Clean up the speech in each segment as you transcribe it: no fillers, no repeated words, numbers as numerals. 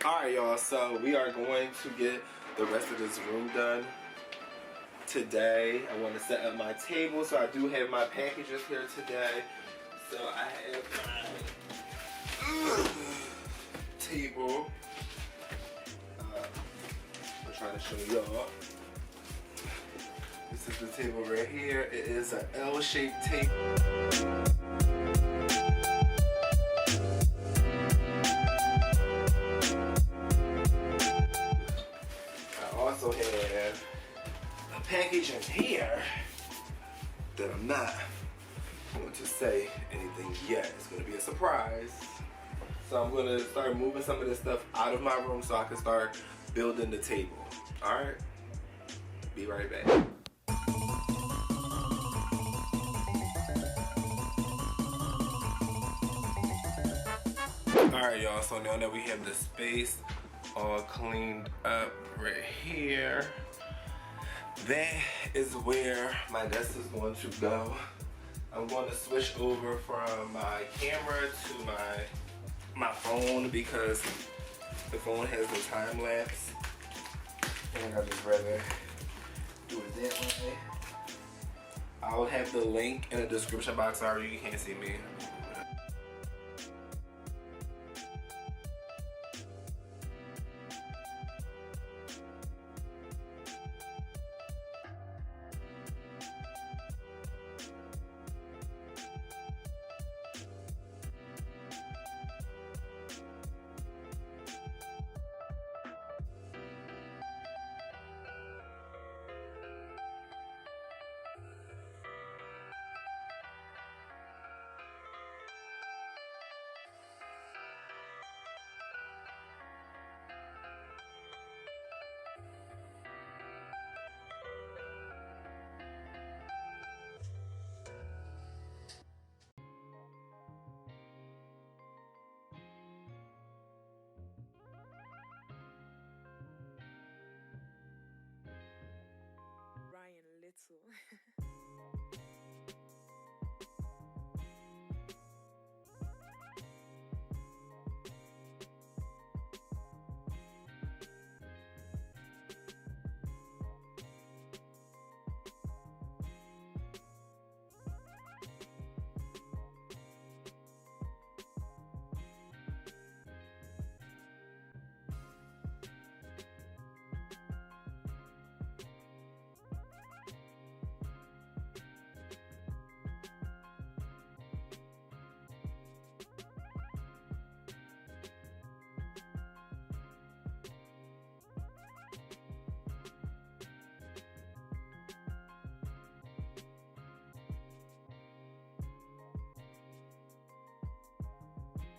Alright y'all, so we are going to get the rest of this room done today. I want to set up my table, so I do have my packages here today. So I have my table. I'm trying to show y'all. This is the table right here. It is an L-shaped table. Also have a package in here that I'm not going to say anything yet. It's going to be a surprise. So I'm going to start moving some of this stuff out of my room so I can start building the table. Alright? Be right back. Alright y'all, so now that we have the space all cleaned up right here, that is where my desk is going to go. I'm going to switch over from my camera to my phone because the phone has the time lapse, and I'd just rather do it that way. I'll have the link in the description box. Sorry you can't see me. Ryan Little.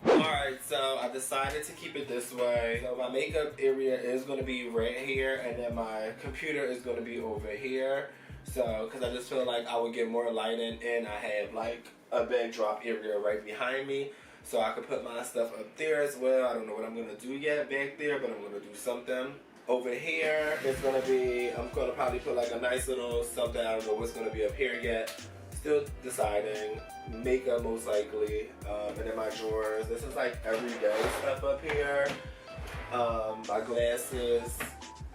Alright, so I decided to keep it this way. So my makeup area is going to be right here, and then my computer is going to be over here. So, because I just feel like I would get more lighting, and I have like a backdrop area right behind me. So I could put my stuff up there as well. I don't know what I'm going to do yet back there, but I'm going to do something. Over here, it's going to be, I'm going to probably put like a nice little something. I don't know what's going to be up here yet. Still deciding. Makeup most likely, and then my drawers. This is like everyday stuff up here. My glasses,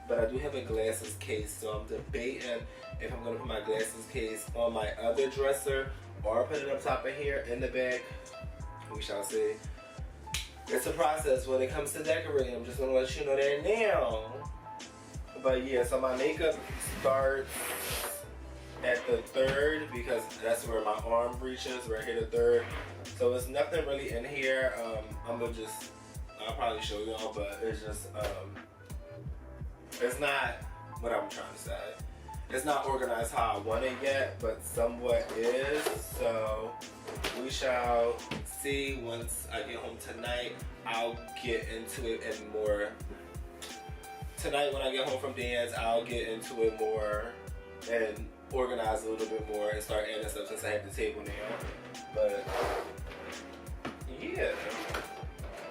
but I do have a glasses case, so I'm debating if I'm gonna put my glasses case on my other dresser or put it up top of here in the back. We shall see. It's a process when it comes to decorating. I'm just gonna let you know that now. But yeah, so my makeup starts at the third because that's where my arm reaches, right here, the third. So it's nothing really in here. I'll probably show y'all, but it's just, it's not what I'm trying to say. It's not organized how I want it yet, but somewhat is. So we shall see once I get home tonight. I'll get into it and more. Tonight when I get home from dance, I'll get into it more and organize a little bit more and start adding stuff since I have the table now. But yeah,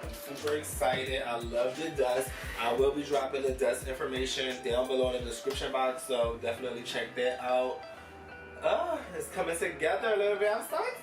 I'm super excited. I love the dust. I will be dropping the dust information down below in the description box, so definitely check that out. It's coming together a little bit. I'm so excited.